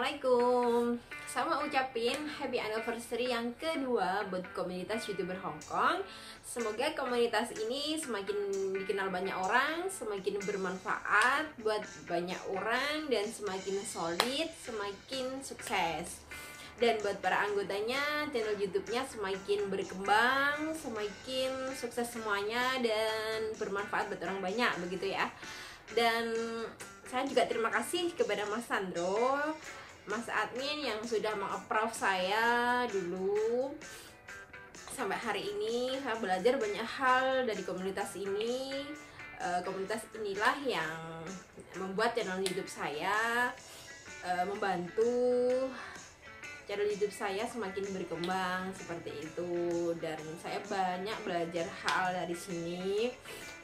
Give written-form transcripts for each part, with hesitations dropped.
Assalamualaikum. Saya mau ucapin happy anniversary yang kedua buat komunitas YouTuber Hong Kong. Semoga komunitas ini semakin dikenal banyak orang, semakin bermanfaat buat banyak orang, dan semakin solid, semakin sukses. Dan buat para anggotanya, channel YouTube-nya semakin berkembang, semakin sukses semuanya, dan bermanfaat buat orang banyak, begitu ya. Dan saya juga terima kasih kepada Mas Sandro, Mas admin yang sudah meng-approve saya dulu. Sampai hari ini saya belajar banyak hal dari komunitas ini. Komunitas inilah yang membuat channel YouTube saya, membantu channel YouTube saya semakin berkembang seperti itu. Dan saya banyak belajar hal dari sini,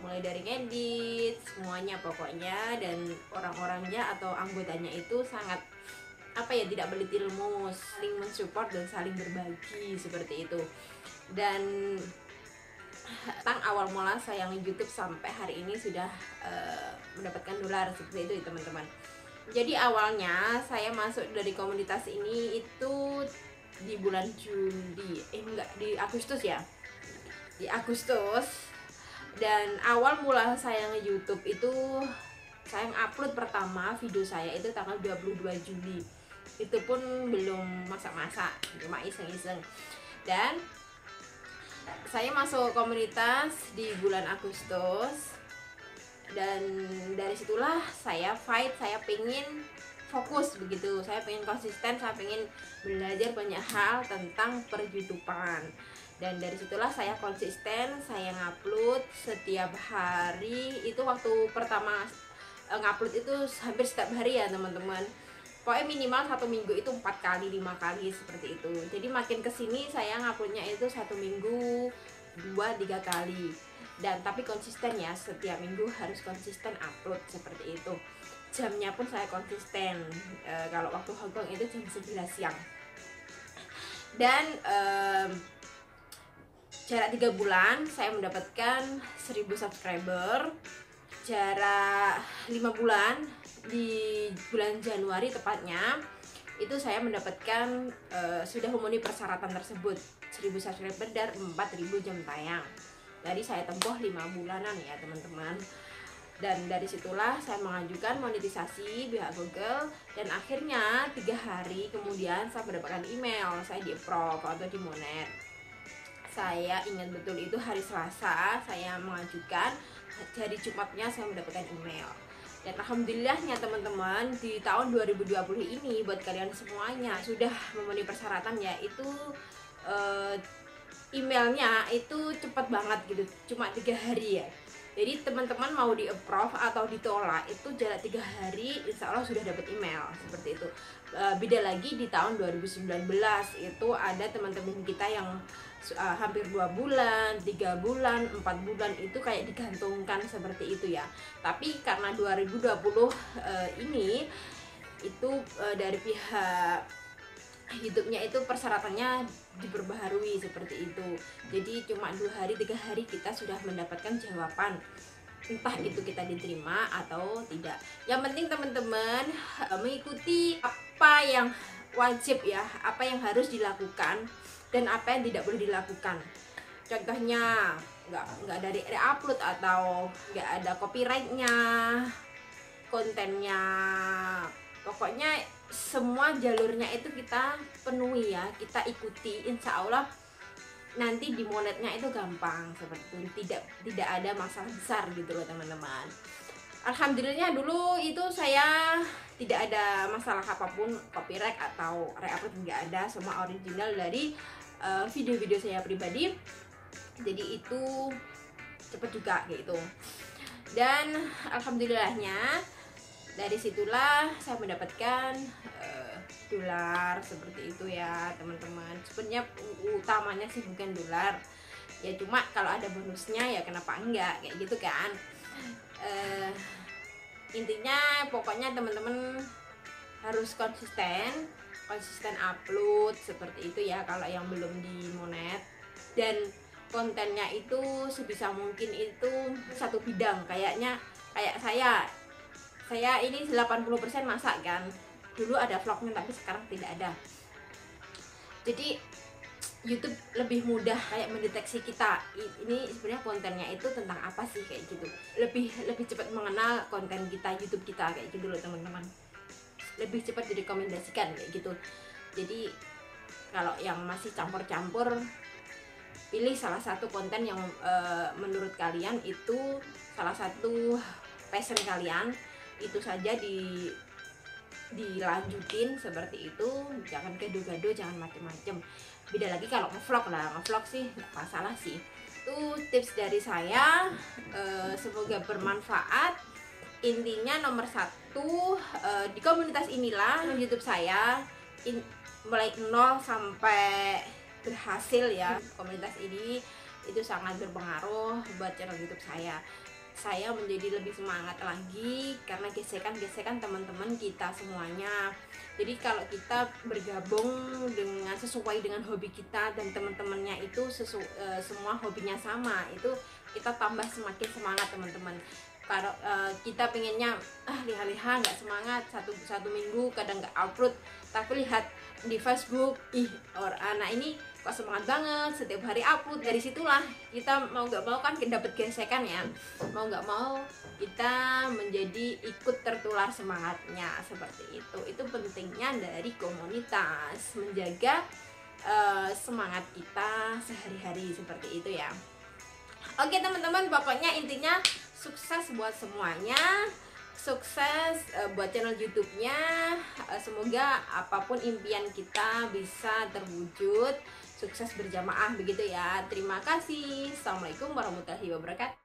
mulai dari ngedit, semuanya pokoknya. Dan orang-orangnya atau anggotanya itu sangat tidak beli ilmu, saling mensupport dan saling berbagi seperti itu. Dan tentang awal mula saya YouTube sampai hari ini sudah mendapatkan dolar seperti itu ya teman-teman. Jadi awalnya saya masuk dari komunitas ini itu di bulan Juli, di Agustus ya, di Agustus. Dan awal mula saya nge-YouTube itu saya upload pertama video saya itu tanggal 22 Juli. Itu pun belum masak-masak, cuma iseng-iseng. Dan saya masuk komunitas di bulan Agustus. Dan dari situlah saya saya pengen fokus begitu, saya pengen konsisten, saya pengen belajar banyak hal tentang per-YouTubean. Dan dari situlah saya konsisten, saya ngupload setiap hari. Itu waktu pertama ngupload itu hampir setiap hari ya teman-teman. Pokoknya minimal 1 minggu itu 4 kali, 5 kali seperti itu. Jadi makin kesini saya nguploadnya itu 1 minggu 2-3 kali. Dan tapi konsisten ya, setiap minggu harus konsisten upload seperti itu. Jamnya pun saya konsisten. Kalau waktu Hongkong itu jam 11 siang. Dan jarak 3 bulan saya mendapatkan 1000 subscriber. Jarak 5 bulan, di bulan Januari tepatnya, itu saya mendapatkan sudah memenuhi persyaratan tersebut, 1000 subscriber dan 4000 jam tayang. Jadi saya tempuh 5 bulanan ya teman-teman. Dan dari situlah saya mengajukan monetisasi pihak Google. Dan akhirnya 3 hari kemudian saya mendapatkan email, saya di approve atau di monet. Saya ingat betul itu hari Selasa saya mengajukan, hari Jumatnya saya mendapatkan email. Dan alhamdulillahnya teman-teman, di tahun 2020 ini buat kalian semuanya sudah memenuhi persyaratan, yaitu emailnya itu cepat banget gitu, cuma 3 hari ya. Jadi teman-teman mau di approve atau ditolak itu jarak 3 hari, insya Allah sudah dapat email seperti itu. Beda lagi di tahun 2019 itu ada teman-teman kita yang hampir 2 bulan, 3 bulan, 4 bulan itu kayak digantungkan seperti itu ya. Tapi karena 2020 ini itu dari pihak YouTube-nya itu persyaratannya diperbaharui seperti itu. Jadi cuma 2 hari 3 hari kita sudah mendapatkan jawaban, entah itu kita diterima atau tidak. Yang penting teman-teman mengikuti apa yang wajib ya, apa yang harus dilakukan dan apa yang tidak boleh dilakukan. Contohnya nggak dari re-upload atau nggak ada copyright-nya, kontennya, pokoknya semua jalurnya itu kita penuhi ya, kita ikuti, insya Allah nanti di monetnya itu gampang seperti itu, tidak ada masalah besar gitu loh teman-teman. Alhamdulillah dulu itu saya tidak ada masalah apapun, copyright atau re-upload nggak ada, semua original dari video-video saya pribadi. Jadi itu cepet juga gitu. Dan alhamdulillahnya dari situlah saya mendapatkan dolar seperti itu ya teman-teman. Sebenarnya utamanya sih bukan dolar ya, cuma kalau ada bonusnya ya kenapa enggak, kayak gitu kan. Intinya pokoknya teman-teman harus konsisten upload seperti itu ya kalau yang belum di monet. Dan kontennya itu sebisa mungkin itu satu bidang, kayak saya ini 80% masak kan, dulu ada vlognya tapi sekarang tidak ada. Jadi YouTube lebih mudah kayak mendeteksi kita ini sebenarnya kontennya itu tentang apa sih, kayak gitu. Lebih cepat mengenal konten kita, YouTube kita, kayak gitu loh teman-teman. Lebih cepat direkomendasikan kayak gitu. Jadi kalau yang masih campur-campur, pilih salah satu konten yang menurut kalian itu salah satu passion kalian, itu saja dilanjutin seperti itu. Jangan gaduh-gaduh, jangan macem-macem. Beda lagi kalau ngevlog lah, ngevlog sih nggak masalah sih. Itu tips dari saya, semoga bermanfaat. Intinya nomor satu, di komunitas inilah YouTube saya mulai nol sampai berhasil ya. Komunitas ini itu sangat berpengaruh buat channel YouTube saya. Saya menjadi lebih semangat lagi karena gesekan-gesekan teman-teman kita semuanya. Jadi kalau kita bergabung dengan sesuai dengan hobi kita dan teman-temannya itu semua hobinya sama, itu kita tambah semakin semangat teman-teman. Kalau kita pengennya liha-liha nggak semangat, satu minggu kadang nggak upload, tapi lihat di Facebook, anak ini kok semangat banget setiap hari upload. Dari situlah kita mau nggak mau kan dapat gesekan ya, mau nggak mau kita menjadi ikut tertular semangatnya seperti itu. Itu pentingnya dari komunitas, menjaga semangat kita sehari-hari seperti itu ya. Oke teman-teman, pokoknya intinya sukses buat semuanya, sukses buat channel YouTube-nya. Semoga apapun impian kita bisa terwujud, sukses berjamaah begitu ya. Terima kasih. Assalamualaikum warahmatullahi wabarakatuh.